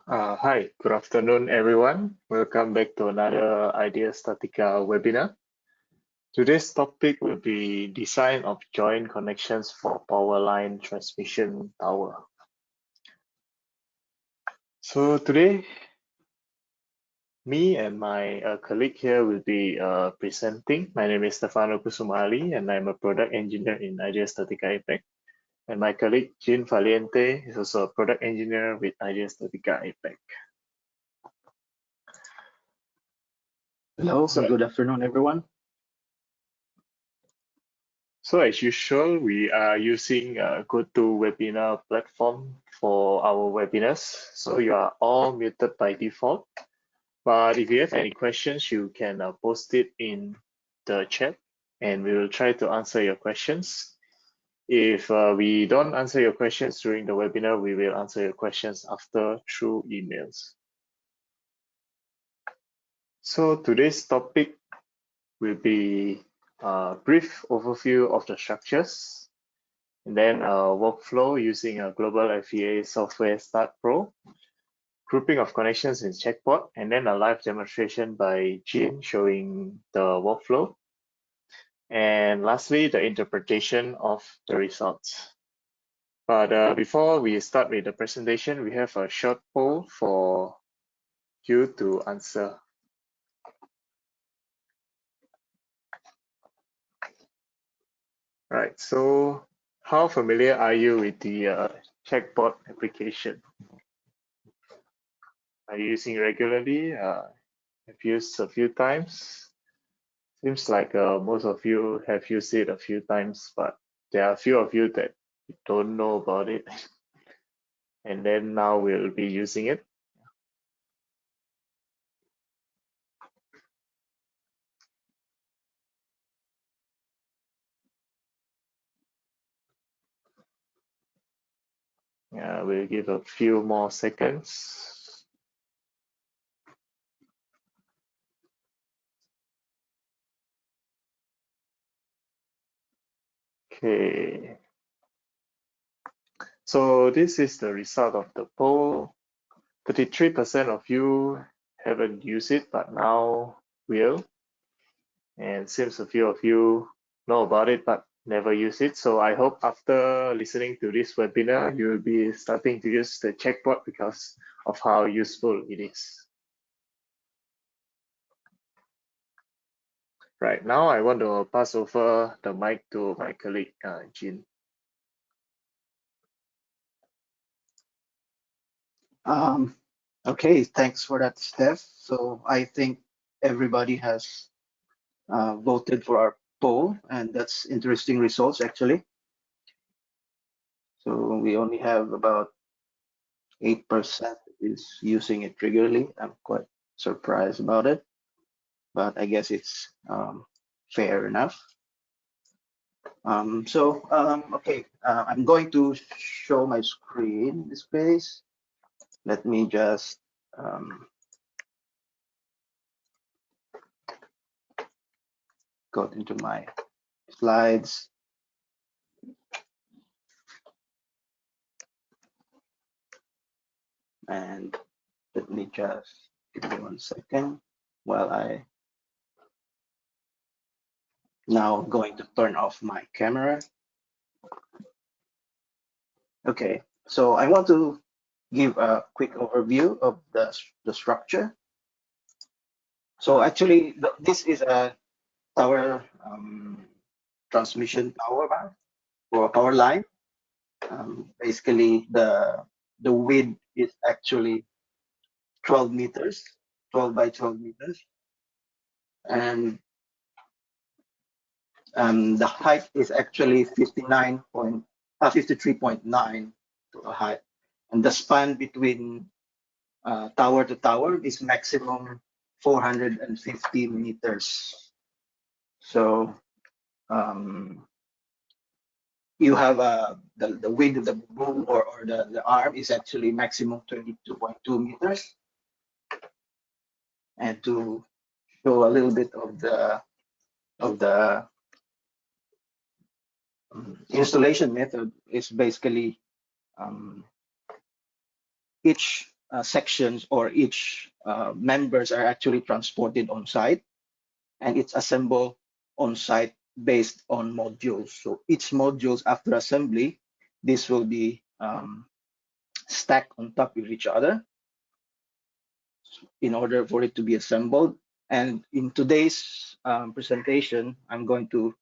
Hi, good afternoon, everyone. Welcome back to another IDEA StatiCa webinar. Today's topic will be design of joint connections for power line transmission tower. So today, me and my colleague here will be presenting. My name is Stefano Kusumali, and I'm a product engineer in IDEA StatiCa APAC. And my colleague, Jean Valiente, is also a product engineer with IDEA StatiCa APAC. Hello, good afternoon, everyone. So as usual, we are using a GoToWebinar platform for our webinars. So you are all muted by default. But if you have any questions, you can post it in the chat and we will try to answer your questions. If we don't answer your questions during the webinar, we will answer your questions after through emails. So today's topic will be a brief overview of the structures, and then a workflow using a global FEA software Start Pro, grouping of connections in Checkbot, and then a live demonstration by Jean showing the workflow. And lastly, the interpretation of the results. But before we start with the presentation, we have a short poll for you to answer. Right, so how familiar are you with the Checkbot application? Are you using it regularly? Have used a few times? Seems like most of you have used it a few times, but there are a few of you that don't know about it. And then now we'll be using it. We'll give a few more seconds. Okay. So this is the result of the poll. 33% of you haven't used it, but now will. And seems a few of you know about it, but never use it. So I hope after listening to this webinar, you will be starting to use the Checkbot because of how useful it is. Right, now I want to pass over the mic to my colleague, Jean. Okay, thanks for that, Steph. So I think everybody has voted for our poll, and that's interesting results, actually. So we only have about 8% is using it regularly. I'm quite surprised about it, but I guess it's fair enough. Okay, I'm going to show my screen in this case. Let me just go into my slides. And let me just give me 1 second while I now going to turn off my camera. Okay, so I want to give a quick overview of the structure. So actually, this is a tower transmission tower bar or power line. Basically, the width is actually 12 meters, 12 by 12 meters, and the height is actually 53.9 to a height, and the span between tower to tower is maximum 450 meters. So you have the width of the boom or the arm is actually maximum 22.2 meters. And to show a little bit of the installation method is basically each sections or each members are actually transported on site, and it's assembled on site based on modules. So each modules after assembly, this will be stacked on top of each other in order for it to be assembled. And in today's presentation, I'm going to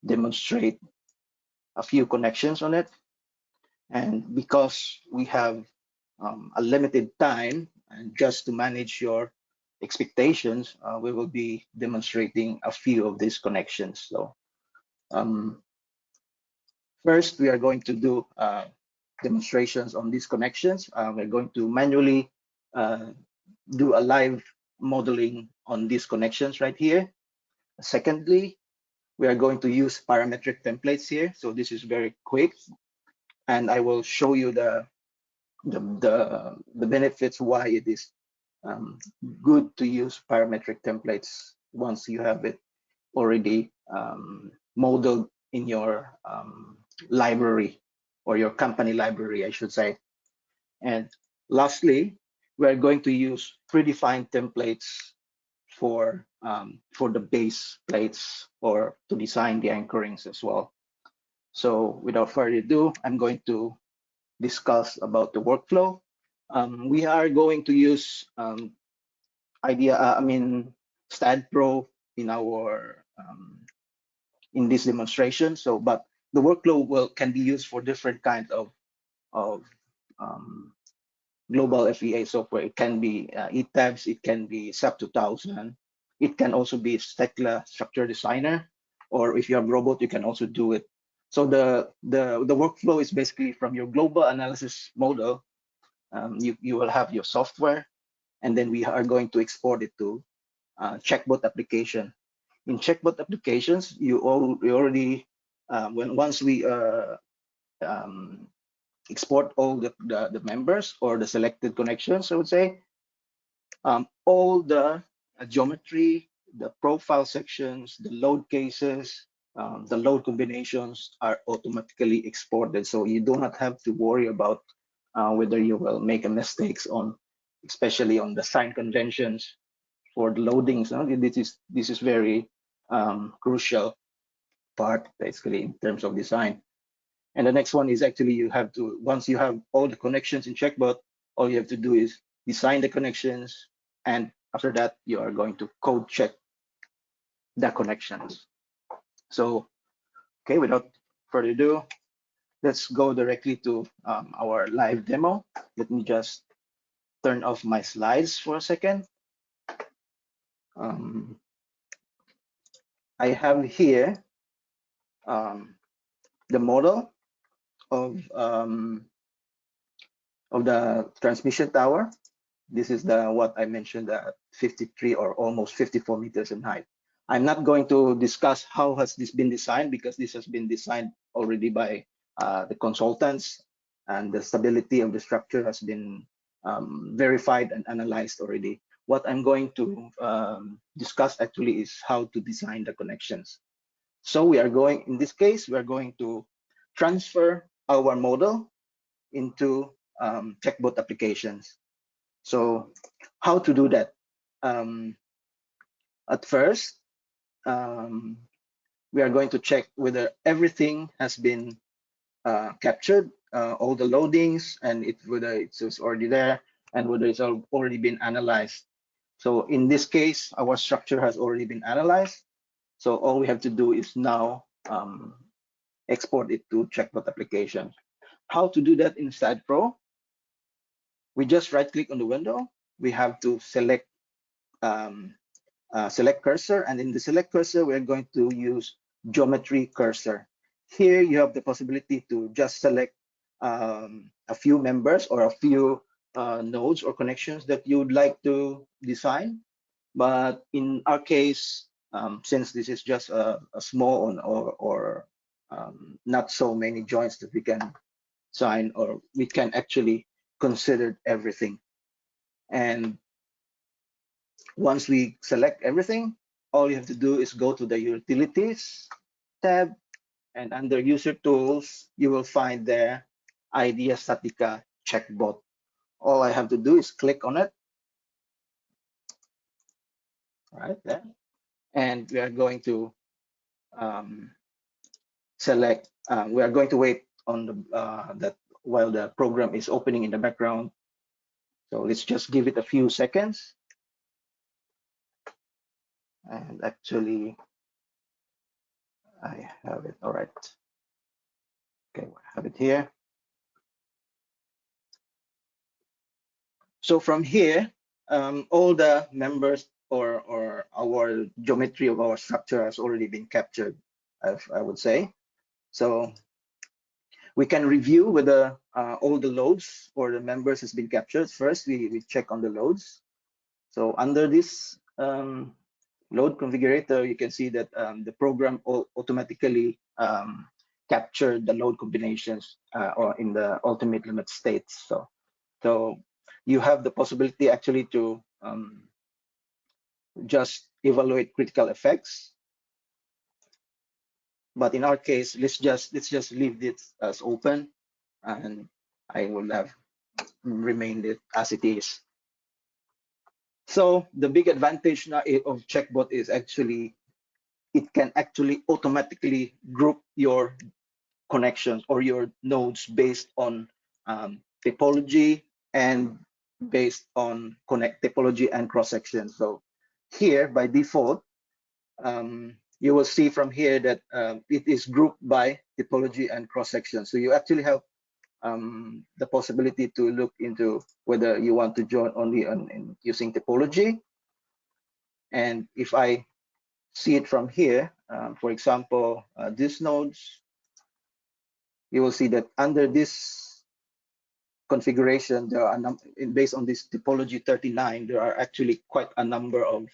demonstrate a few connections on it. And because we have a limited time, and just to manage your expectations, we will be demonstrating a few of these connections. So first, we are going to do demonstrations on these connections. We're going to manually do a live modeling on these connections right here. Secondly, we are going to use parametric templates here. So this is very quick, and I will show you the benefits why it is good to use parametric templates once you have it already modeled in your library, or your company library, I should say. And lastly, we're going to use predefined templates for the base plates, or to design the anchorings as well. So without further ado, I'm going to discuss about the workflow. We are going to use StatPro in our in this demonstration. So, but the workflow can be used for different kinds of um, global FEA software. It can be ETABS, it can be SAP 2000, it can also be StatiCa Structure Designer, or if you have robot, you can also do it. So the workflow is basically from your global analysis model. You will have your software, and then we are going to export it to Checkbot application. In Checkbot applications, you already once we export all the members or the selected connections, I would say, all the geometry, the profile sections, the load cases, the load combinations are automatically exported. So you do not have to worry about whether you will make a mistakes on, especially on the sign conventions for the loadings. This is very crucial part, basically, in terms of design. And the next one is actually, you have to, once you have all the connections in Checkbot, all you have to do is design the connections, and after that you are going to code check the connections. So okay, without further ado, let's go directly to our live demo. Let me just turn off my slides for a second. I have here the model of the transmission tower. This is the what I mentioned, 53 or almost 54 meters in height. I'm not going to discuss how has this been designed, because this has been designed already by the consultants, and the stability of the structure has been verified and analyzed already. What I'm going to discuss actually is how to design the connections. So we are going, in this case, we are going to transfer our model into Checkbot applications. So how to do that? At first, we are going to check whether everything has been captured, all the loadings, and whether it's already there, and whether it's already been analyzed. So in this case, our structure has already been analyzed. So all we have to do is now export it to Checkbot application. How to do that in StatPro? We just right-click on the window. We have to select select cursor, and in the select cursor, we're going to use geometry cursor. Here you have the possibility to just select a few members or a few nodes or connections that you would like to design. But in our case, since this is just a small or not so many joints that we can sign, or we can actually consider everything. And once we select everything, all you have to do is go to the Utilities tab, and under User Tools, you will find there IDEA StatiCa Checkbot. all I have to do is click on it right there, and we are going to select. We are going to wait on the that while the program is opening in the background. So let's just give it a few seconds. And actually, I have it. All right. Okay, I have it here. So from here, all the members or our geometry of our structure has already been captured, I would say. So we can review whether all the loads for the members has been captured. First, we check on the loads. So under this load configurator, you can see that the program automatically captured the load combinations or in the ultimate limit states. So you have the possibility actually to just evaluate critical effects. But in our case, let's just leave this as open, and I will have remained it as it is. So the big advantage now of Checkbot is actually it can actually automatically group your connections or your nodes based on topology and based on topology and cross section. So here by default, you will see from here that it is grouped by topology and cross section. So you actually have the possibility to look into whether you want to join only on using topology. And if I see it from here, for example, these nodes, you will see that under this configuration, there are based on this topology 39, there are actually quite a number of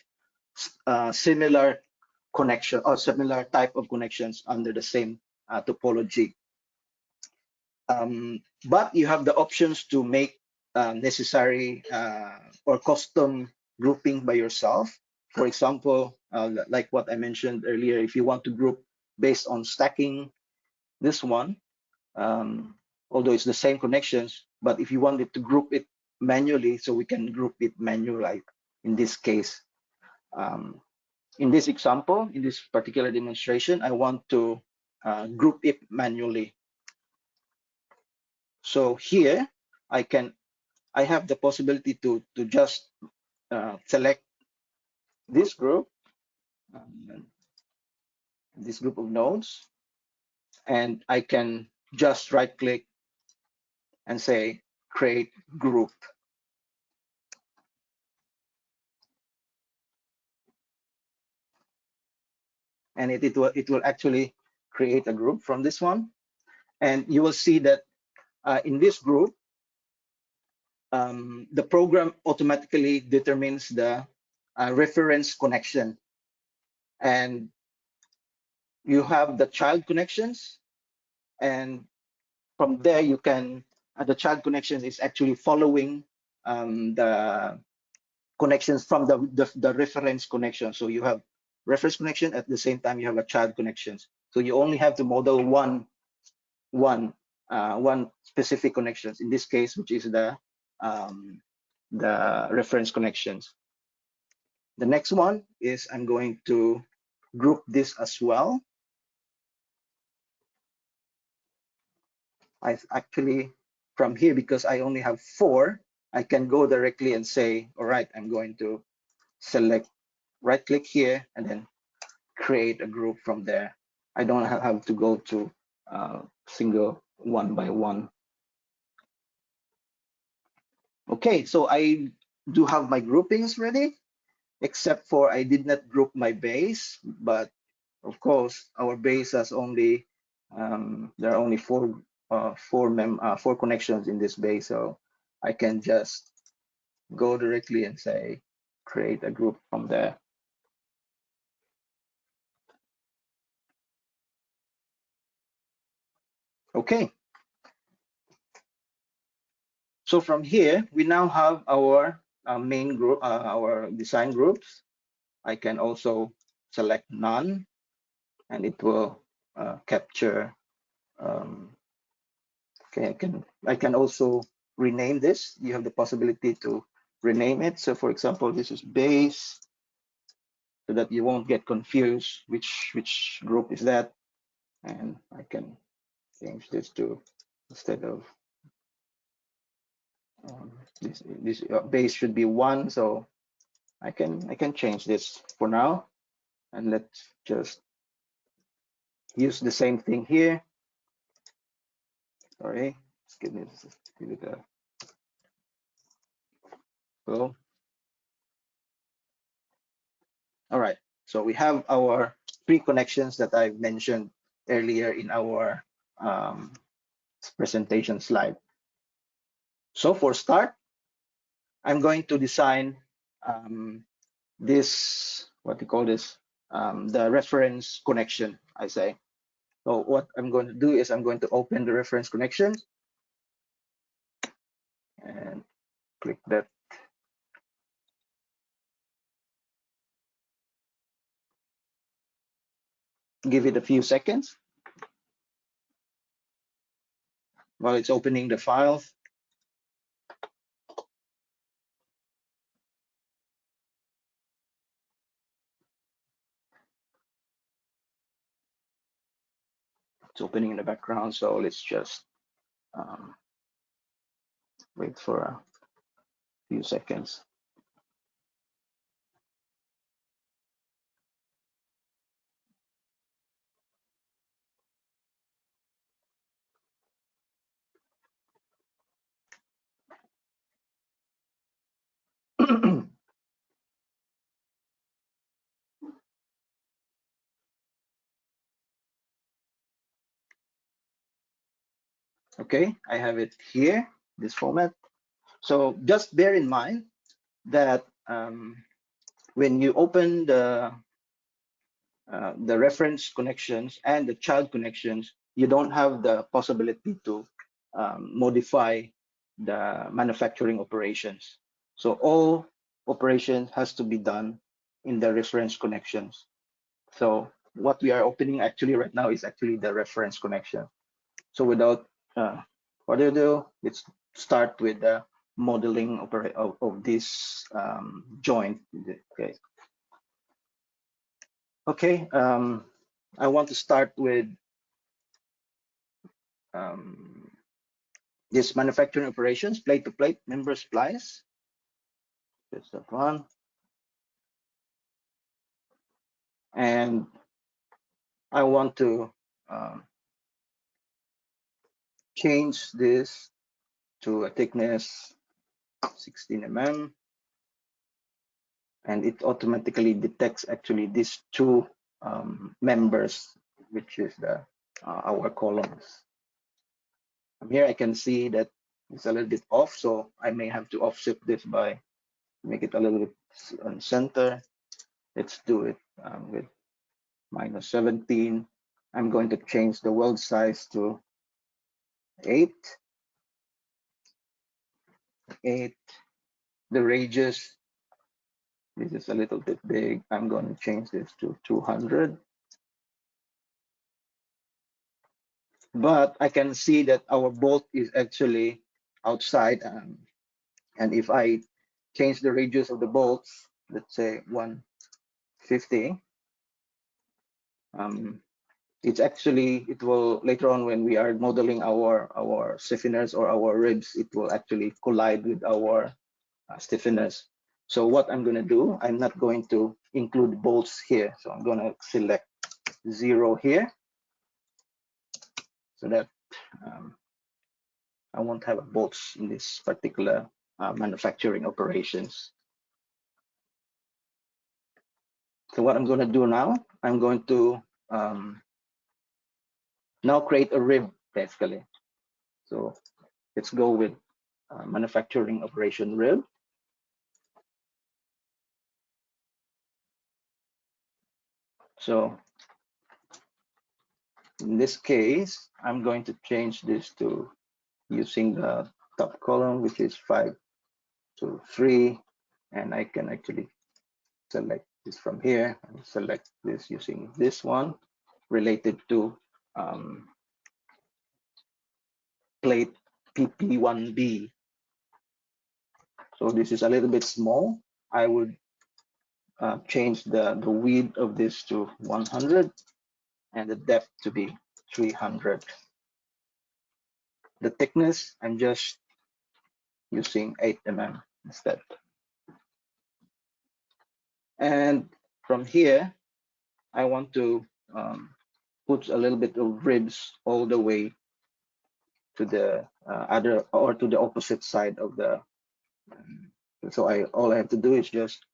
similar connection or similar type of connections under the same topology. But you have the options to make necessary or custom grouping by yourself. For example, like what I mentioned earlier, if you want to group based on stacking this one, although it's the same connections, but if you wanted to group it manually, so we can group it manually in this case. In this example, in this particular demonstration, I want to group it manually. So here I have the possibility to just select this group of nodes, and I can just right click and say create group. And it will actually create a group from this one. And you will see that in this group, the program automatically determines the reference connection. And you have the child connections. And from there, you can, the child connection is actually following the connections from the reference connection. So you have reference connection, at the same time, you have a child connections. So you only have to model one specific connections, in this case, which is the reference connections. The next one is I'm going to group this as well. I actually, from here, because I only have 4, I can go directly and say, all right, I'm going to select, right click here, and then create a group from there. I don't have to go to single one by one. Okay, so I do have my groupings ready, except for I did not group my base, but of course our base has only there are only four connections in this base, so I can just go directly and say create a group from there. Okay, so from here we now have our main group, our design groups. I can also select none, and it will capture. Okay, I can also rename this, you have the possibility to rename it. So for example, this is base, so that you won't get confused which group is that. And I can change this to, instead of this base should be 1, so I can change this for now, and let's just use the same thing here. Sorry, let's give it a go. All right, so we have our 3 connections that I mentioned earlier in our presentation slide. So for start, I'm going to design this, what do you call this, the reference connection, I say. So what I'm going to do is I'm going to open the reference connection and click that. Give it a few seconds while it's opening the file. It's opening in the background, so let's just wait for a few seconds. Okay, I have it here, this format. So just bear in mind that when you open the reference connections and the child connections, you don't have the possibility to modify the manufacturing operations. So all operations has to be done in the reference connections. So what we are opening actually right now is actually the reference connection. So without further ado, let's start with the modeling of this joint. Okay. Okay. I want to start with this manufacturing operations, plate to plate member splice. That's that one. And I want to change this to a thickness 16 mm, and it automatically detects actually these 2 members, which is the our columns. Here I can see that it's a little bit off, so I may have to offset this by make it a little bit on center. Let's do it with -17. I'm going to change the weld size to 8. The radius, this is a little bit big. I'm going to change this to 200. But I can see that our bolt is actually outside. And if I change the radius of the bolts, let's say 150, it's actually, it will later on when we are modeling our stiffeners or our ribs, it will actually collide with our stiffeners. So what I'm going to do, I'm not going to include bolts here. So I'm going to select 0 here, so that I won't have bolts in this particular manufacturing operations. So what I'm going to do now, I'm going to now create a rib, basically. So let's go with manufacturing operation rib. So in this case, I'm going to change this to using the top column, which is 5 to 3, and I can actually select this from here and select this using this one related to plate PP1B. So this is a little bit small. I would change the width of this to 100 and the depth to be 300. The thickness, I'm just using 8 mm instead. And from here, I want to put a little bit of ribs all the way to the other, or to the opposite side of the. So all I have to do is just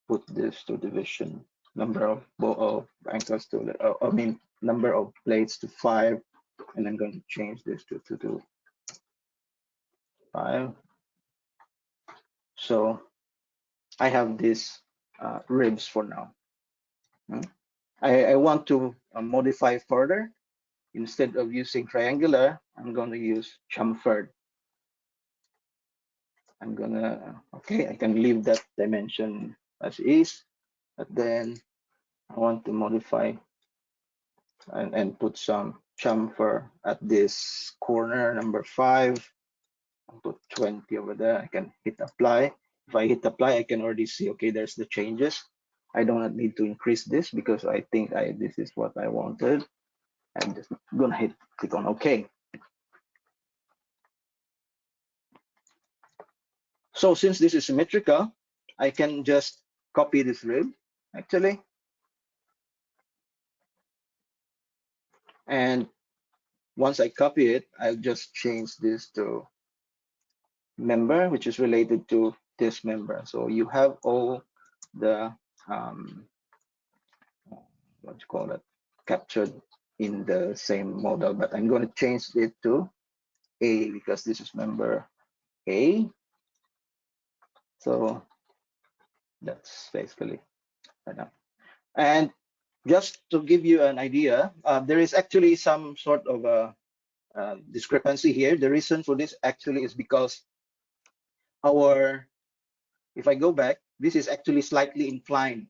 put this to division number of angles to the, I mean number of plates to 5, and I'm going to change this to 5. So I have these ribs for now. I want to modify further. Instead of using triangular, I'm going to use chamfered. I'm gonna, okay, I can leave that dimension as is, but then I want to modify and put some chamfer at this corner, number 5. I'll put 20 over there. I can hit apply. If I hit apply, I can already see, okay, there's the changes. I do not need to increase this because I think this is what I wanted. I'm just gonna click on OK. So since this is symmetrical, I can just copy this rib actually. And once I copy it, I'll just change this to member, which is related to this member. So you have all the what you call it, captured in the same model, but I'm going to change it to A because this is member A. So that's basically enough. And just to give you an idea, there is actually some sort of a discrepancy here. The reason for this actually is because if I go back, this is actually slightly inclined.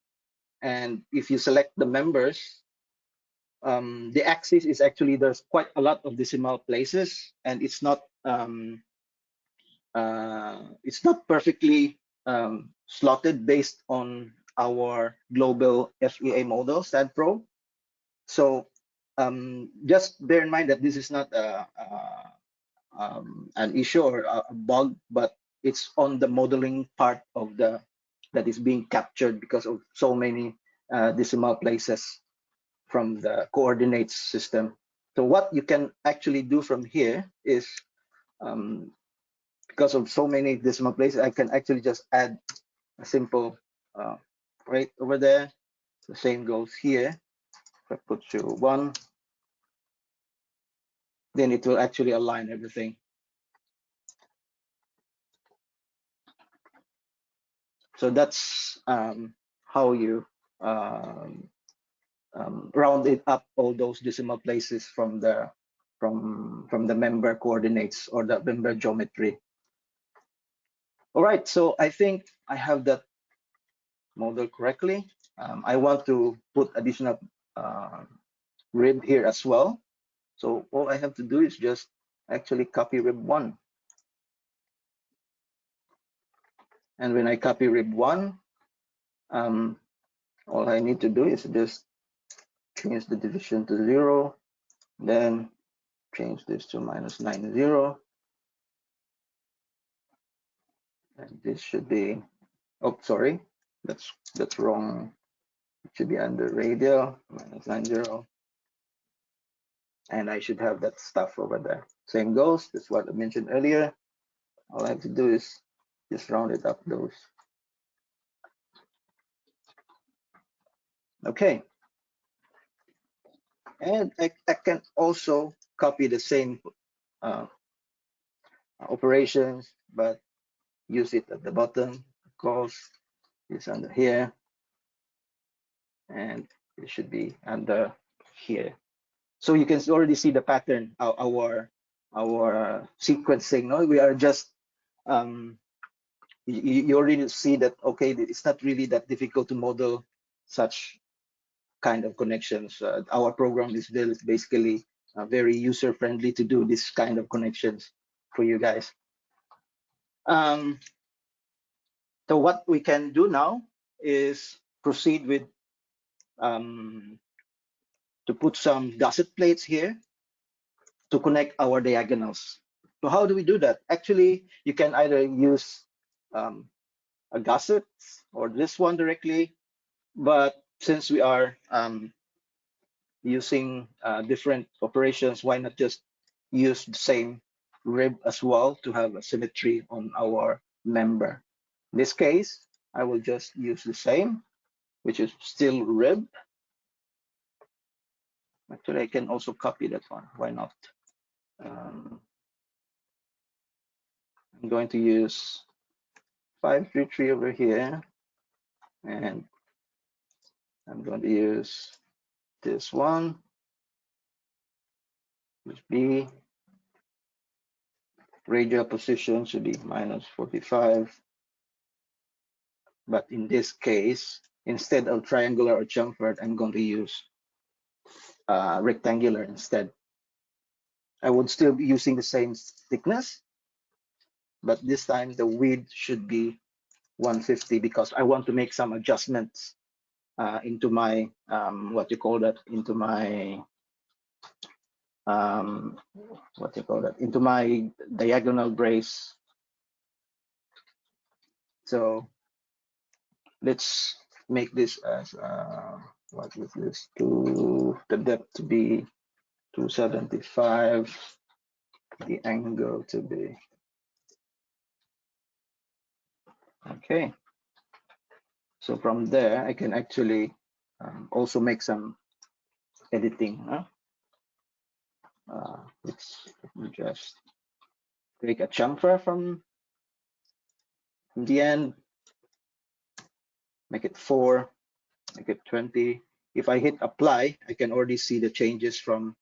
And if you select the members, the axis is actually, there's quite a lot of decimal places, and it's not perfectly slotted based on our global FEA model, StatPro. So just bear in mind that this is not an issue or a bug, but it's on the modeling part of that is being captured because of so many decimal places from the coordinates system. So what you can actually do from here is, because of so many decimal places, I can actually just add a simple right over there. The same goes here. If I put 1, then it will actually align everything. So that's how you round it up all those decimal places from the member coordinates or the member geometry. All right, so I think I have that model correctly. I want to put additional rib here as well. So all I have to do is just actually copy rib 1. And when I copy rib 1, all I need to do is just change the division to 0, then change this to -90. And this should be, oh, sorry, that's wrong. It should be under radial, -90. And I should have that stuff over there. Same goes, that's what I mentioned earlier. All I have to do is just round it up those. Okay. And I can also copy the same operations, but use it at the bottom. Of course, it's under here, and it should be under here. So you can already see the pattern, our sequencing. No, we are just you already see that, okay, it's not really that difficult to model such kind of connections. Our program is basically very user friendly to do this kind of connections for you guys. So what we can do now is proceed with to put some gusset plates here to connect our diagonals. So how do we do that? Actually, you can either use a gusset or this one directly, but since we are using different operations, why not just use the same rib as well to have a symmetry on our member? In this case, I will just use the same, which is still rib. Actually, I can also copy that one. Why not? I'm going to use 533 over here, and I'm going to use this one, which B. Radial position should be minus 45. But in this case, instead of triangular or chamfered, I'm going to use rectangular instead. I would still be using the same thickness, but this time the width should be 150 because I want to make some adjustments into my what you call that, into my into my diagonal brace. So let's make this as what is this, to the depth to be 275, the angle to be okay. So from there I can actually also make some editing. Let's just take a chamfer from the end, make it 4, make it 20. If I hit apply, I can already see the changes from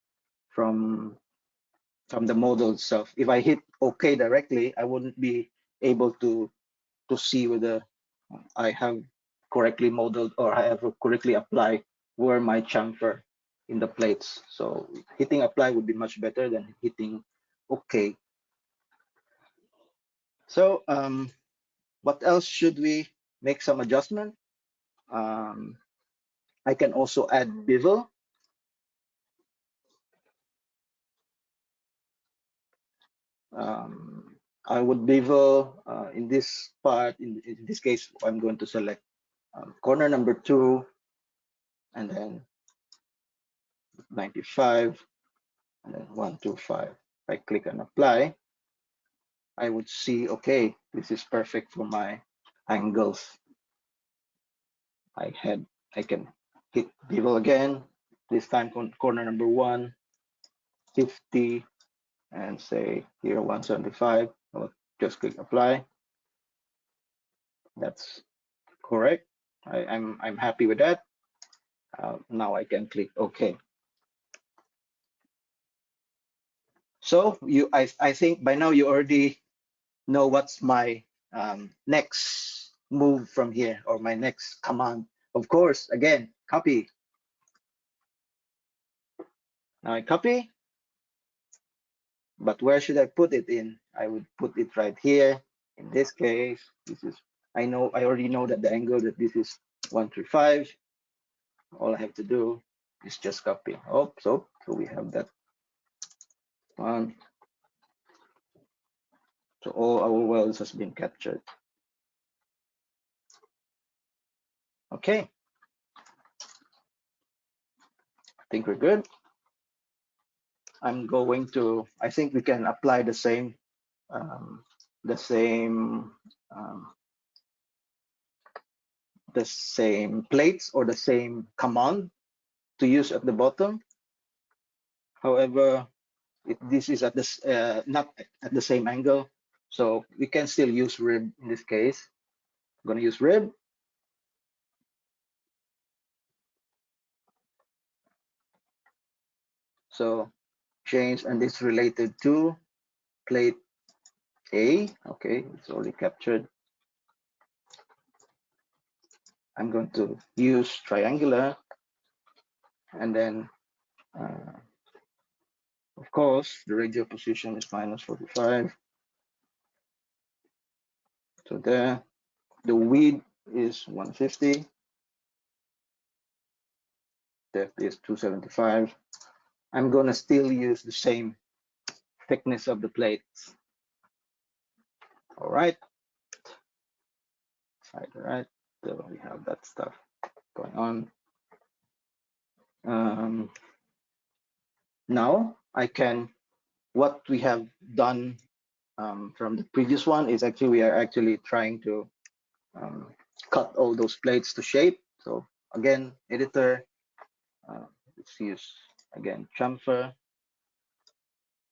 the model itself. If I hit OK directly, I wouldn't be able to see whether I have correctly modeled or I have correctly applied where my chamfer in the plates. So hitting apply would be much better than hitting OK. So what else should we make some adjustment? I can also add bevel. I would bevel in this part. In this case, I'm going to select corner number 2 and then 95 and then 125. If I click on apply, I would see, okay, this is perfect for my angles. I can hit bevel again, this time corner number 1, 50, and say here 175. I'll just click apply. That's correct. I'm happy with that. Now I can click OK. So I think by now you already know what's my next move from here, or my next command. Of course, again, copy. Now I copy, but where should I put it in? I would put it right here. In this case, this is, I already know that the angle that this is 135. All I have to do is just copy. Oh, so we have that one. So all our welds has been captured. Okay. I think we're good. I'm going to, I think we can apply the same plates or the same command to use at the bottom. However, this is at this not at the same angle, so we can still use rib in this case. I'm going to use rib. So change, and it's related to plate A. Okay, it's already captured. I'm going to use triangular, and then of course the radial position is minus 45. So there, the width is 150, depth is 275. I'm gonna still use the same thickness of the plates. All right, side right. So we have that stuff going on. Now I can, what we have done from the previous one is actually we are actually trying to cut all those plates to shape. So again, editor, let's use again chamfer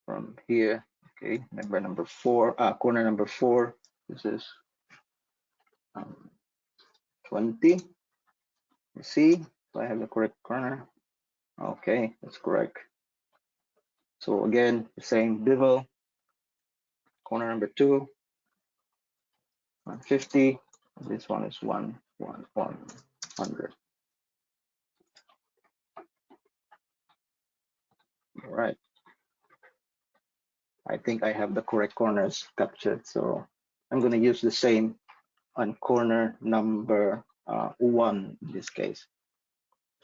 from here. Okay, number 4, corner number 4. This is 20. Let's see if I have the correct corner. Okay, that's correct. So again, the same bevel, corner number 2, 150. This one is 100. All right. I think I have the correct corners captured, so I'm going to use the same on corner number 1 in this case.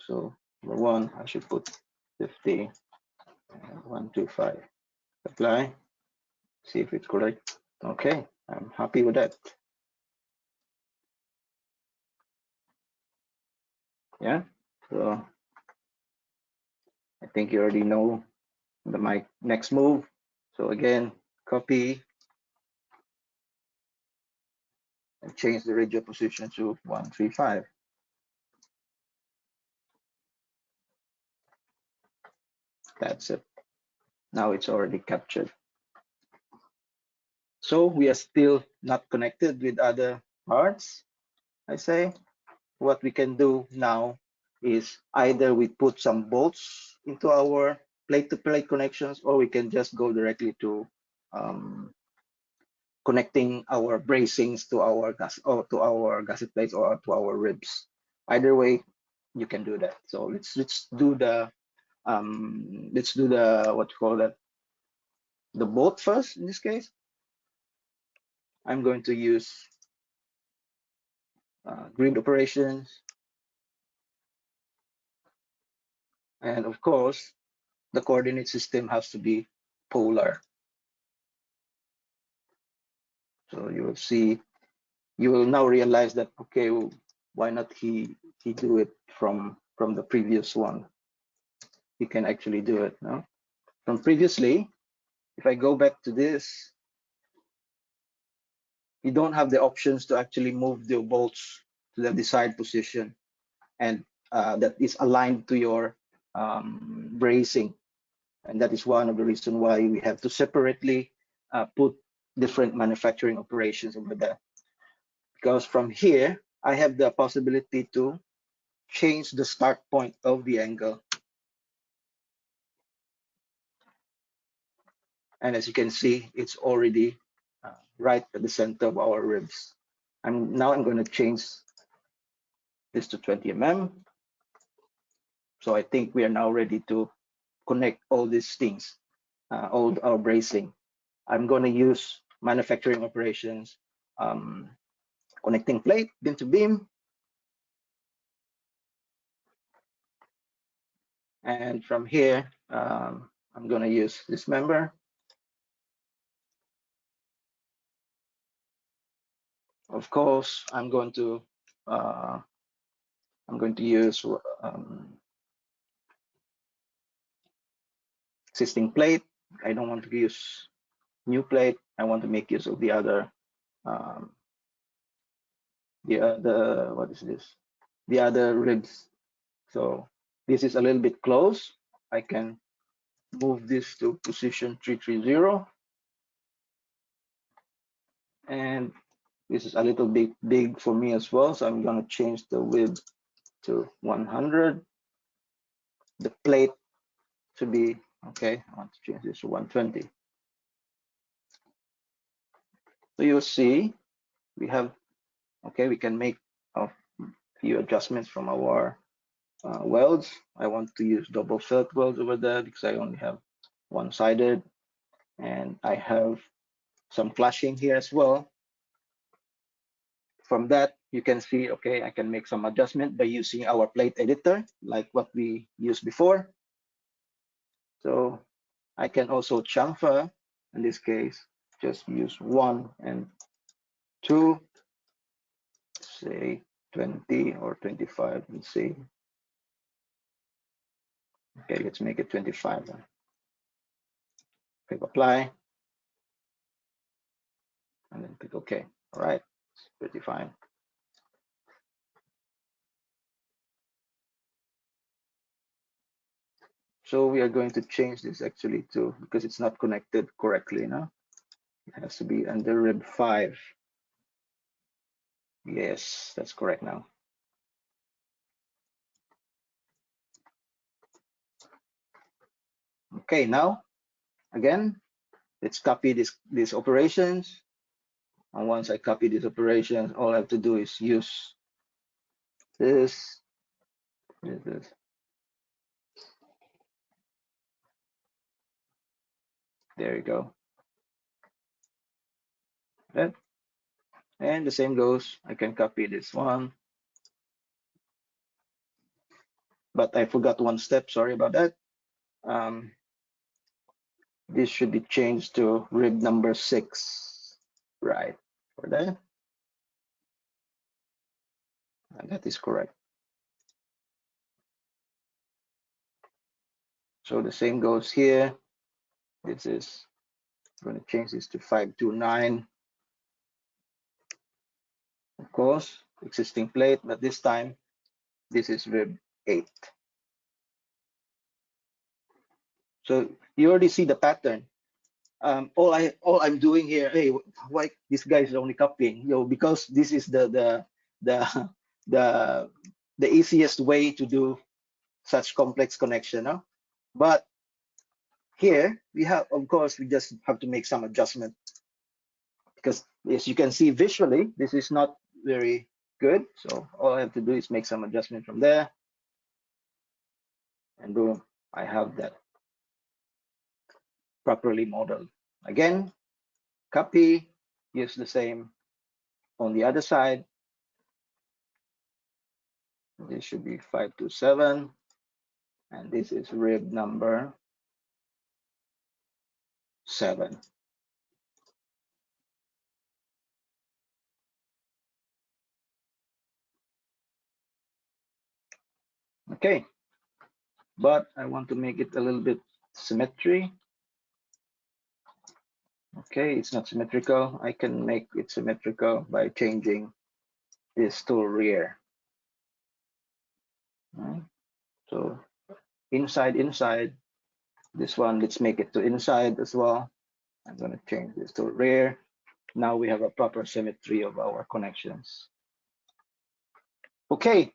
So number 1, I should put 50 and 125. Apply. See if it's correct. Okay, I'm happy with that. Yeah. So I think you already know my next move. So again, copy and change the radial position to 135. That's it. Now it's already captured. So we are still not connected with other parts. I say what we can do now is either we put some bolts into our plate-to-plate connections, or we can just go directly to connecting our bracings to our gusset plates or to our ribs. Either way, you can do that. So let's do the what you call that, the bolt first. In this case, I'm going to use grid operations, and of course the coordinate system has to be polar. So you will see, you will now realize that, okay, well, why not he do it from the previous one? He can actually do it now. From previously, if I go back to this, you don't have the options to actually move the bolts to the desired position, and that is aligned to your bracing. And that is one of the reasons why we have to separately put different manufacturing operations over there. Because from here, I have the possibility to change the start point of the angle. And as you can see, it's already right at the center of our ribs. Now I'm going to change this to 20 mm. So I think we are now ready to connect all these things, all our bracing. I'm going to use manufacturing operations, connecting plate, beam to beam. And from here, I'm going to use this member. Of course, I'm going to use existing plate. I don't want to use new plate. I want to make use of the other what is this? The other ribs. So this is a little bit close. I can move this to position 330, and this is a little bit big for me as well, so I'm going to change the width to 100. The plate to be okay. I want to change this to 120. So you'll see we have, okay, we can make a few adjustments from our welds. I want to use double fillet welds over there because I only have one-sided, and I have some flashing here as well. from that, you can see, okay, I can make some adjustment by using our plate editor, like what we used before. So I can also chamfer, in this case, just use 1 and 2, say 20 or 25, let's see. Okay, let's make it 25. Click apply, and then click OK. All right, it's pretty fine. So we are going to change this actually to, because it's not connected correctly, no? It has to be under rib 5. Yes, that's correct now. Okay, now, again, let's copy these operations. And once I copy these operations, all I have to do is use this. There you go. That. And the same goes, I can copy this one. But I forgot one step, sorry about that. This should be changed to rib number 6, right? For that. And that is correct. So the same goes here. This is, I'm going to change this to 529. Of course, existing plate, but this time, this is rib 8. So you already see the pattern. All I'm doing here, hey, why this guy is only copying? Because this is the the easiest way to do such complex connection, no? But here we have, of course, we just have to make some adjustment, because as you can see visually, this is not very good. So all I have to do is make some adjustment from there, and boom, I have that properly modeled. Again, copy, use the same on the other side. This should be 527, and this is rib number 7. Okay, but I want to make it a little bit symmetry. Okay, it's not symmetrical. I can make it symmetrical by changing this to rear. Right. So inside, this one, let's make it to inside as well. I'm going to change this to rear. Now we have a proper symmetry of our connections. Okay,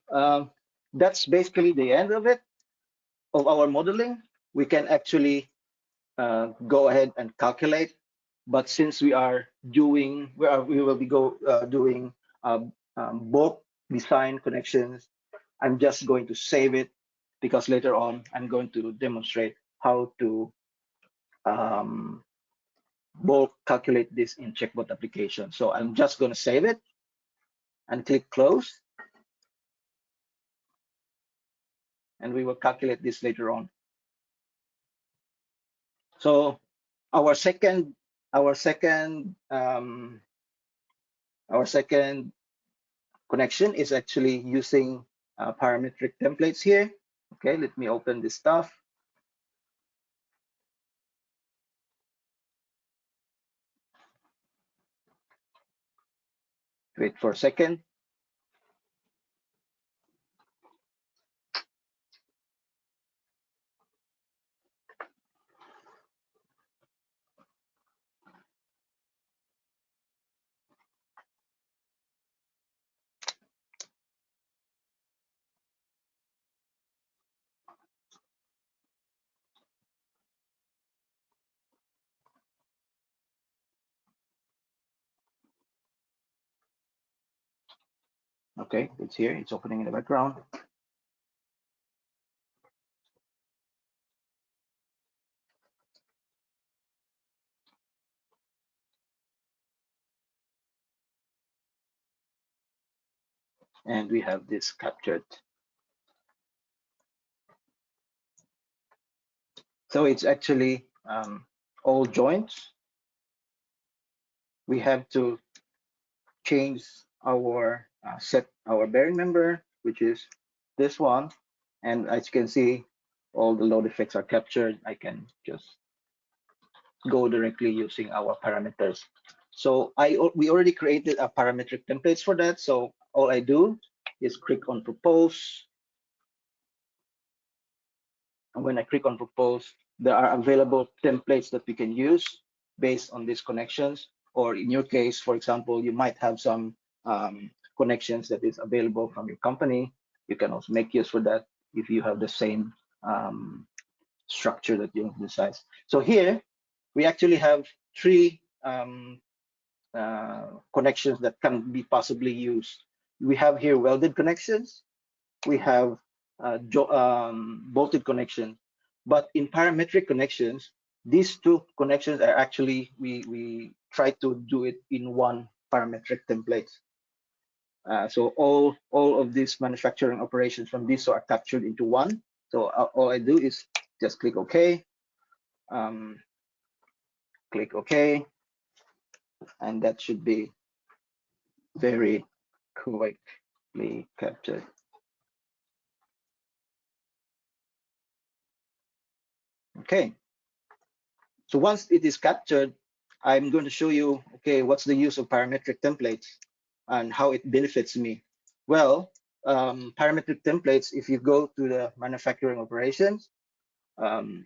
that's basically the end of it, of our modeling. We can actually go ahead and calculate, but since we are doing, we will be doing bulk design connections, I'm just going to save it, because later on I'm going to demonstrate how to bulk calculate this in Checkbot application. So I'm just going to save it and click close, and we will calculate this later on. So our second connection is actually using parametric templates here. Okay, let me open this stuff. Wait for a second. Okay, it's here. It's opening in the background. and we have this captured. So it's actually all joints. We have to change our set our bearing member, which is this one, and as you can see, all the load effects are captured. I can just go directly using our parameters. So we already created a parametric templates for that. So all I do is click on propose. And when I click on propose, there are available templates that we can use based on these connections. Or in your case, for example, you might have some connections that is available from your company. You can also make use for that if you have the same structure that you decide. So here, we actually have three connections that can be possibly used. We have here welded connections. We have bolted connection. But in parametric connections, these two connections are actually, we try to do it in one parametric template. So all of these manufacturing operations from this are captured into one. So all I do is just click OK. Click OK. And that should be very quickly captured. Okay. So once it is captured, I'm going to show you, okay, what's the use of parametric templates and how it benefits me. Well, parametric templates, if you go to the manufacturing operations,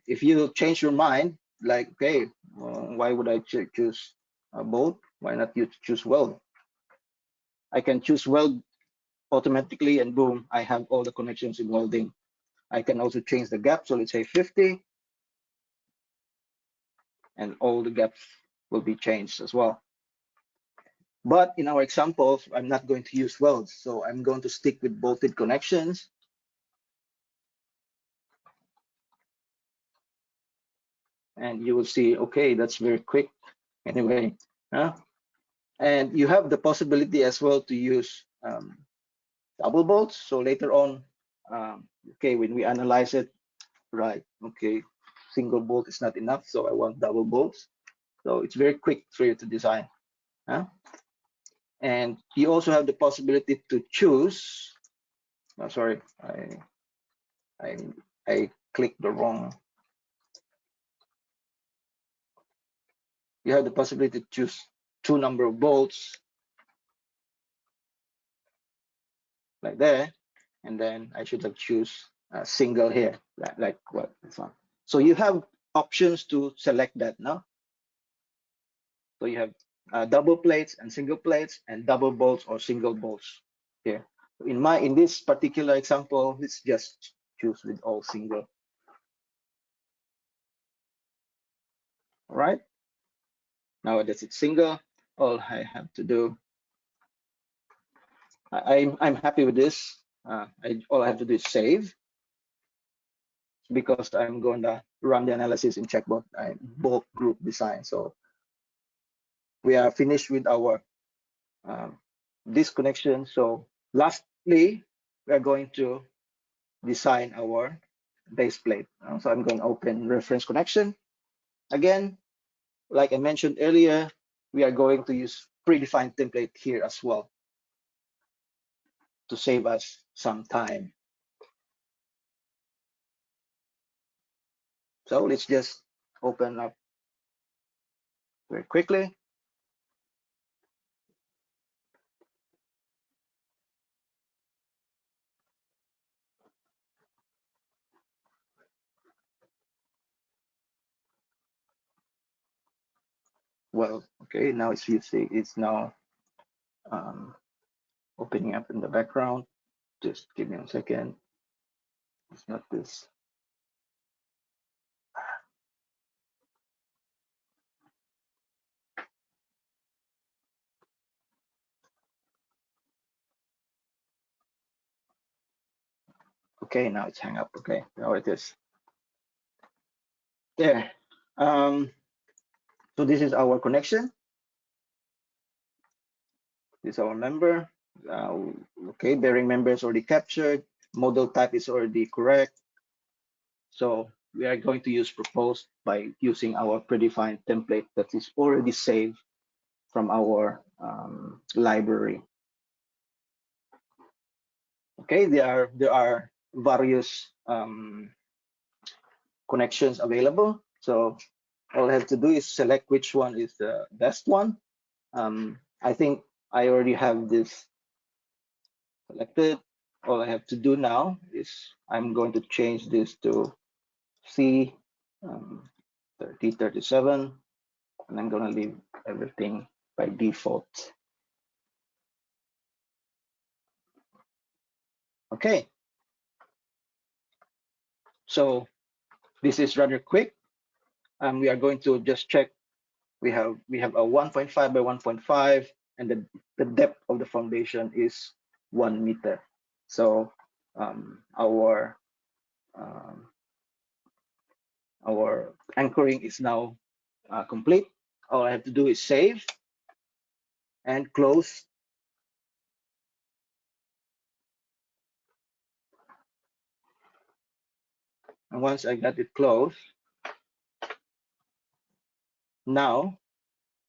if you change your mind, like, okay, why would I choose bolt? Why not you choose weld? I can choose weld automatically, and boom, I have all the connections in welding. I can also change the gap, so let's say 50, and all the gaps will be changed as well. But in our examples, I'm not going to use welds, so I'm going to stick with bolted connections. And you will see, okay, that's very quick anyway. And you have the possibility as well to use double bolts. So later on, okay, when we analyze it, right, okay, single bolt is not enough, so I want double bolts. So it's very quick for you to design. And you also have the possibility to choose. Oh, sorry, I clicked the wrong. You have the possibility to choose two number of bolts, like there, and then I should have choose a single here, like what this one. So you have options to select that now. So you have double plates and single plates, and double bolts or single bolts here. In this particular example, let's just choose with all single. All right. Now that it's single, all I have to do, I'm happy with this. All I have to do is save, because I'm going to run the analysis in Checkbot. Bulk group design. So we are finished with our disconnection. So lastly, we are going to design our base plate. So I'm going to open reference connection. Again, like I mentioned earlier, we are going to use predefined template here as well to save us some time. So let's just open up very quickly. Well, okay, now it's using, it's now opening up in the background. Just give me a second. It's not this. Okay, now it's hang up. Okay, now it is. There. So this is our connection. This is our member. Okay, bearing member is already captured. Model type is already correct. So we are going to use proposed by using our predefined template that is already saved from our library. Okay, there are various connections available. So all I have to do is select which one is the best one. I think I already have this selected. All I have to do now is I'm going to change this to C 3037, and I'm going to leave everything by default. Okay. So this is rather quick. We are going to just check. We have a 1.5 by 1.5, and the depth of the foundation is 1 meter. So our anchoring is now complete. All I have to do is save and close. And once I got it closed, now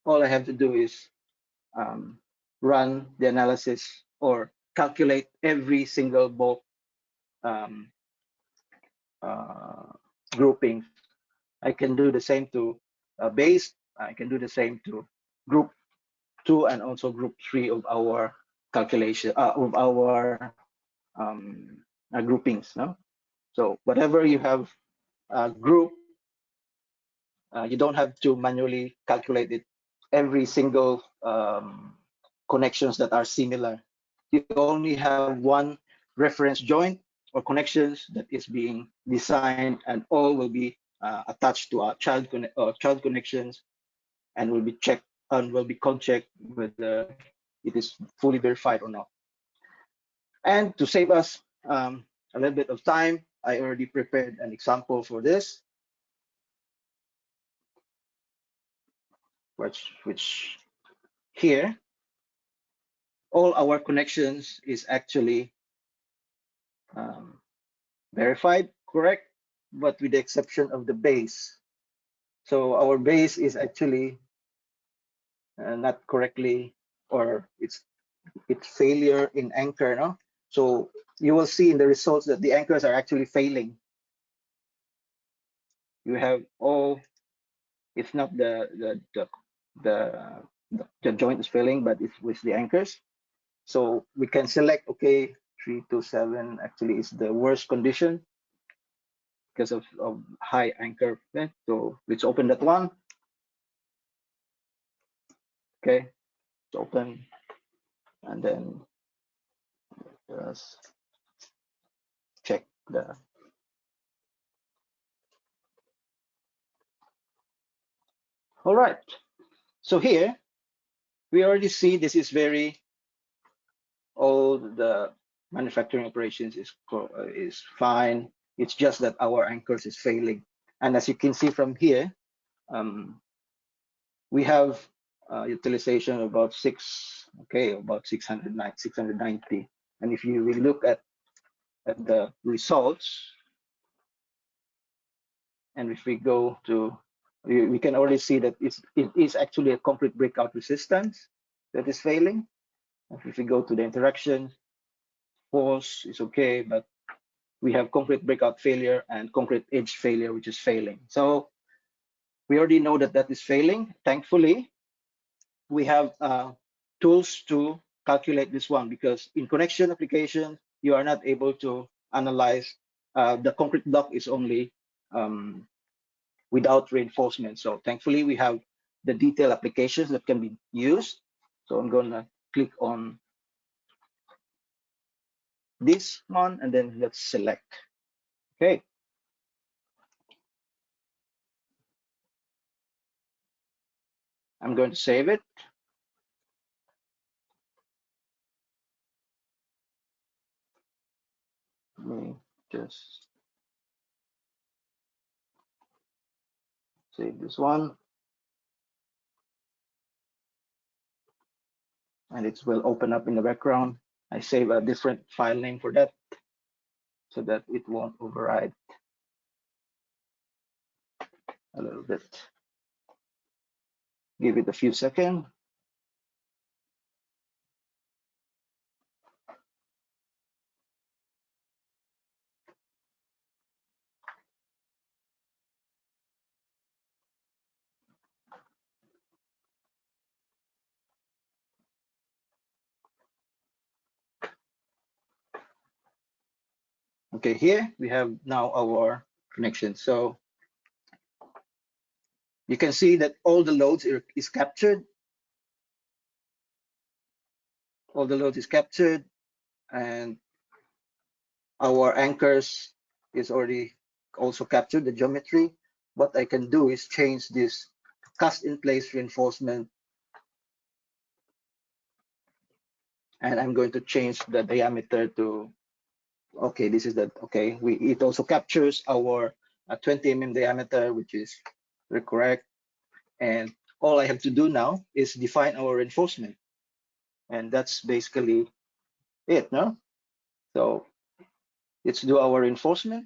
all I have to do is run the analysis or calculate every single bolt grouping. I can do the same to base. I can do the same to group 2 and also group 3 of our calculation of our groupings. No, so whatever you have group, you don't have to manually calculate it every single connections that are similar. You only have one reference joint or connections that is being designed, and all will be attached to our child connections, and will be checked and will be checked whether it is fully verified or not. And to save us a little bit of time, I already prepared an example for this, which here all our connections is actually verified correct, but with the exception of the base. So our base is actually not correctly, or it's failure in anchor. No, so you will see in the results that the anchors are actually failing. You have it's not the joint is failing, but it's with the anchors. So we can select, okay, 327 actually is the worst condition because of high anchor. Okay, so let's open that one. Okay, it's open, and then just check the. All right, so here we already see this is all the manufacturing operations is fine. It's just that our anchors is failing, and as you can see from here, we have utilization of about about 690. And if you really look at the results, and if we go to, we can already see that it is actually a concrete breakout resistance that is failing. If we go to the interaction, force is okay, but we have concrete breakout failure and concrete edge failure, which is failing. So we already know that that is failing. Thankfully, we have tools to calculate this one, because in connection application, you are not able to analyze the concrete block is only without reinforcement. So thankfully, we have the detailed applications that can be used. So I'm going to click on this one, and then let's select. Okay. I'm going to save it. Let me just save this one. and it will open up in the background. I save a different file name for that so that it won't override a little bit. Give it a few seconds. Okay, here we have now our connection. So you can see that all the loads is captured. All the load is captured, and our anchors is already also captured, the geometry. What I can do is change this cast in place reinforcement, and I'm going to change the diameter to, okay, this is the, okay, it also captures our 20 mm diameter, which is correct. And all I have to do now is define our reinforcement, and that's basically it, no? So let's do our reinforcement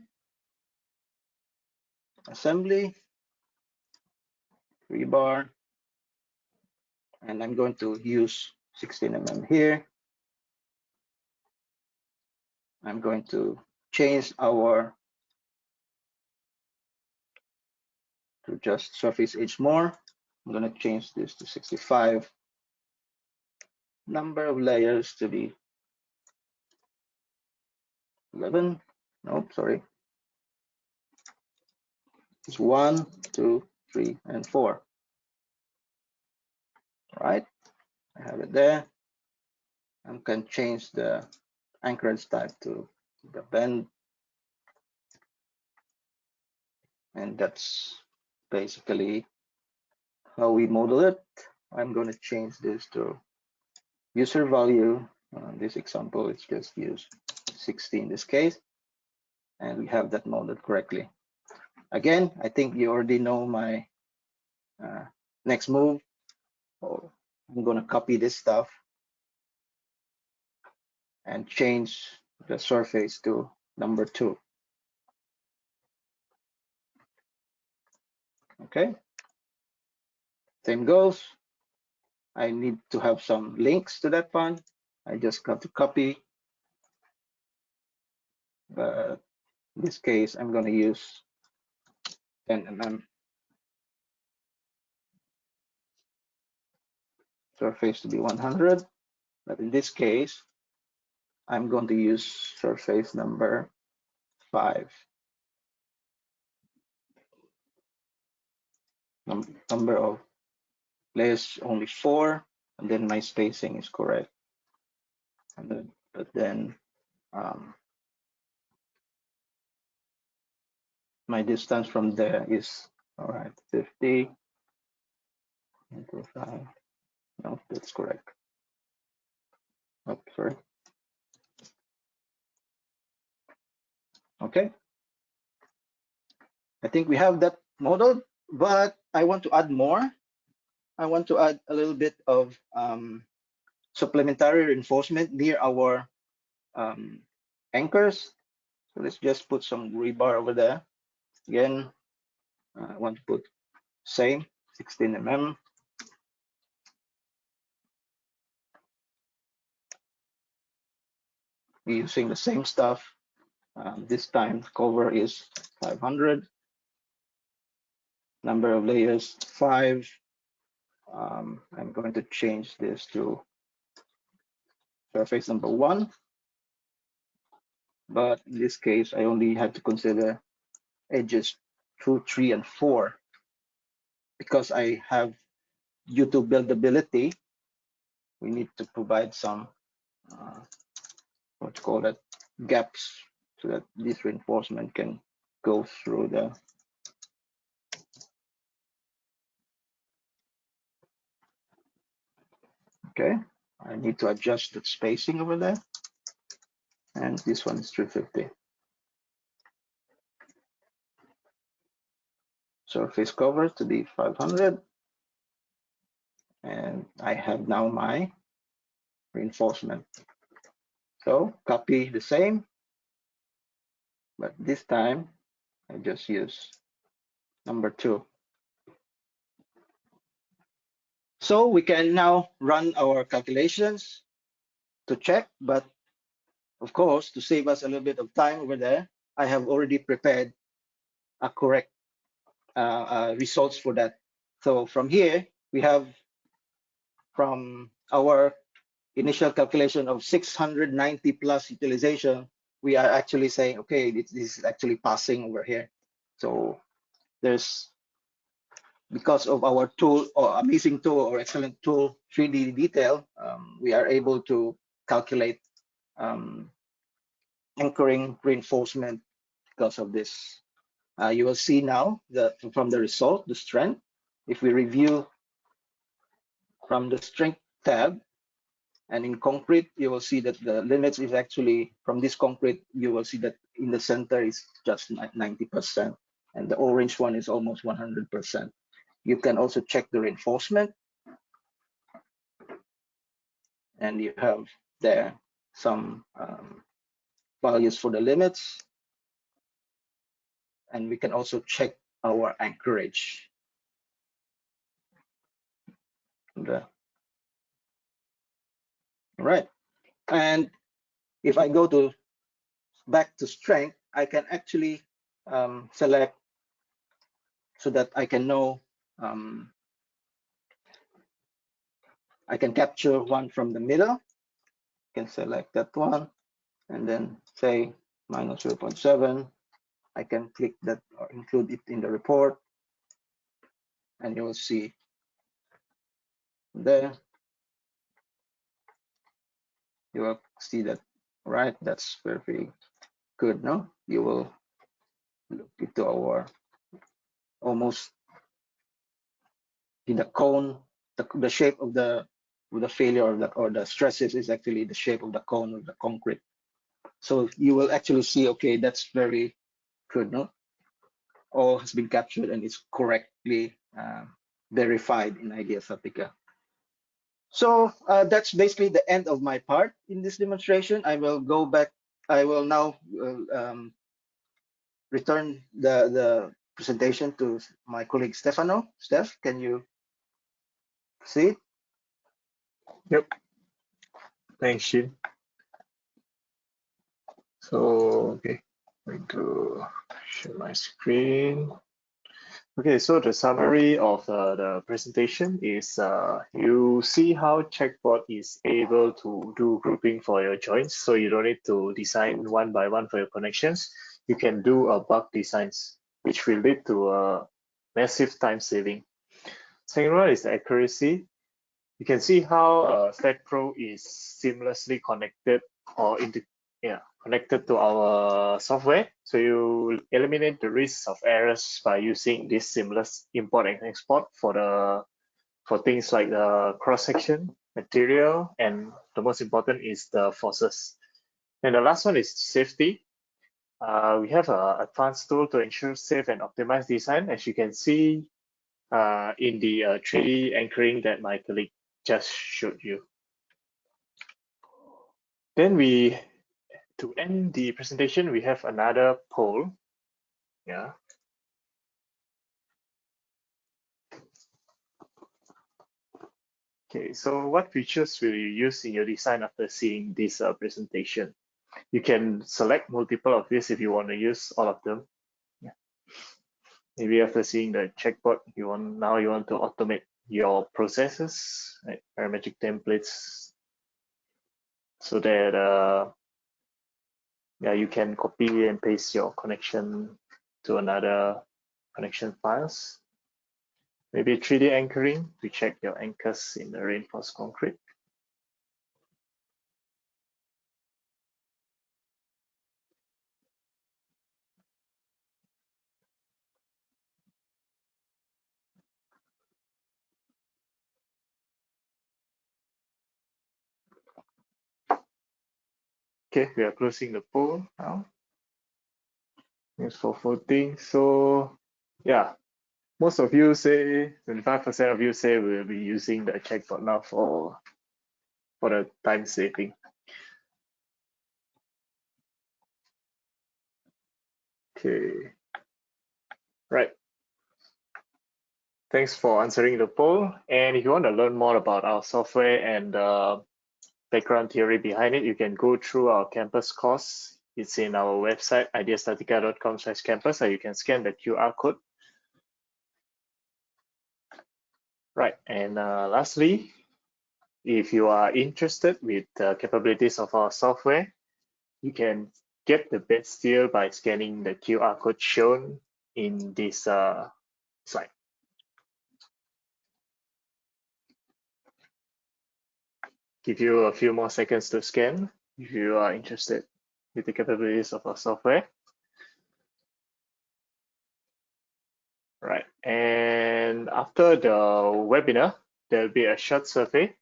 assembly, rebar, and I'm going to use 16 mm here. I'm going to change our to just surface edge more. I'm going to change this to 65. Number of layers to be 11. Nope, sorry. It's 1, 2, 3, and 4. All right, I have it there. I can change the anchorage type to the bend, and that's basically how we model it. I'm going to change this to user value. This example, it's just use 60 in this case, and we have that modeled correctly. Again, I think you already know my next move. So I'm going to copy this stuff and change the surface to number 2. Okay, same goes. I need to have some links to that one. I just got to copy, but in this case, I'm going to use 10 mm. Surface to be 100, but in this case, I'm going to use surface number 5. Number of layers only 4, and then my spacing is correct. And then my distance from there is, all right, 50 into 5. No, that's correct. Oh, sorry. Okay. I think we have that modeled, but I want to add more. I want to add a little bit of supplementary reinforcement near our anchors. So let's just put some rebar over there. Again, I want to put same 16 mm. We're using the same stuff. This time cover is 500. Number of layers 5. I'm going to change this to surface number 1. But in this case, I only have to consider edges 2, 3, and 4 because I have, due to buildability, we need to provide some what you call that, gaps so that this reinforcement can go through the okay. I need to adjust the spacing over there, and this one is 350. Surface cover to be 500, and I have now my reinforcement. So copy the same, but this time I just use number 2. So we can now run our calculations to check, but of course, to save us a little bit of time over there, I have already prepared a correct results for that. So from here, we have from our initial calculation of 690 plus utilization, we are actually saying, okay, this is actually passing over here. So there's, because of our tool or amazing tool or excellent tool, 3D detail, we are able to calculate anchoring reinforcement because of this. You will see now that from the result, the strength, if we review from the strength tab, and in concrete, you will see that the limits is actually from this concrete, you will see that in the center is just 90%, and the orange one is almost 100%. You can also check the reinforcement, and you have there some values for the limits, and we can also check our anchorage. All right, and if I go to back to strength, I can actually select so that I can know, I can capture one from the middle. I can select that one and then say minus 0.7. I can click that or include it in the report, and you will see there. You will see that, right? That's very good, no? You will look into our almost in the cone, the shape of the failure or the stresses is actually the shape of the cone of the concrete. So you will actually see, okay, that's very good, no? All has been captured and it's correctly verified in IDEA StatiCa. So that's basically the end of my part in this demonstration. I will go back. I will now return the presentation to my colleague Stefano. Steph, can you see it? Yep. Thanks, Shin. So, okay, I'm going to share my screen. Okay, so the summary of the presentation is you see how Checkbot is able to do grouping for your joints, so you don't need to design one by one for your connections. You can do a bulk designs, which will lead to a massive time saving. Second one is the accuracy. You can see how StatPro is seamlessly connected or connected to our software. So you eliminate the risks of errors by using this seamless import and export for things like the cross-section, material, and the most important is the forces. And the last one is safety. We have an advanced tool to ensure safe and optimized design, as you can see in the 3D anchoring that my colleague just showed you. Then to end the presentation, we have another poll. Yeah. Okay, so what features will you use in your design after seeing this presentation? You can select multiple of these if you want to use all of them. Yeah. Maybe after seeing the checkbot, you want to automate your processes, like parametric templates, so that you can copy and paste your connection to another connection files. Maybe 3D anchoring to check your anchors in the reinforced concrete. Okay, we are closing the poll now. Thanks for voting. So yeah, most of you say, 25% of you say we'll be using the checkbot now for for the time saving. Okay, right. Thanks for answering the poll. And if you want to learn more about our software and background theory behind it, you can go through our campus course. It's in our website, ideastatica.com/campus, or you can scan the QR code. Right, and lastly, if you are interested with the capabilities of our software, you can get the best deal by scanning the QR code shown in this slide. Give you a few more seconds to scan if you are interested with the capabilities of our software. Right, and after the webinar, there'll be a short survey,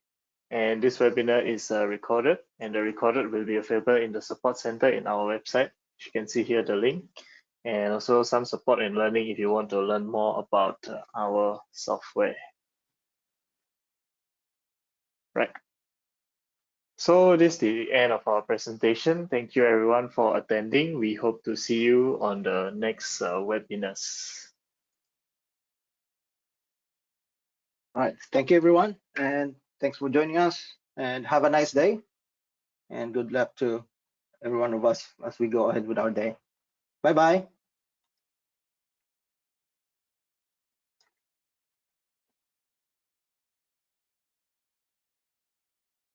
and this webinar is recorded, and the recorded will be available in the support center in our website. You can see here the link, and also some support and learning if you want to learn more about our software. Right. So this is the end of our presentation. Thank you everyone for attending. We hope to see you on the next webinars. All right. Thank you, everyone. And thanks for joining us. And have a nice day. And good luck to every one of us as we go ahead with our day. Bye-bye.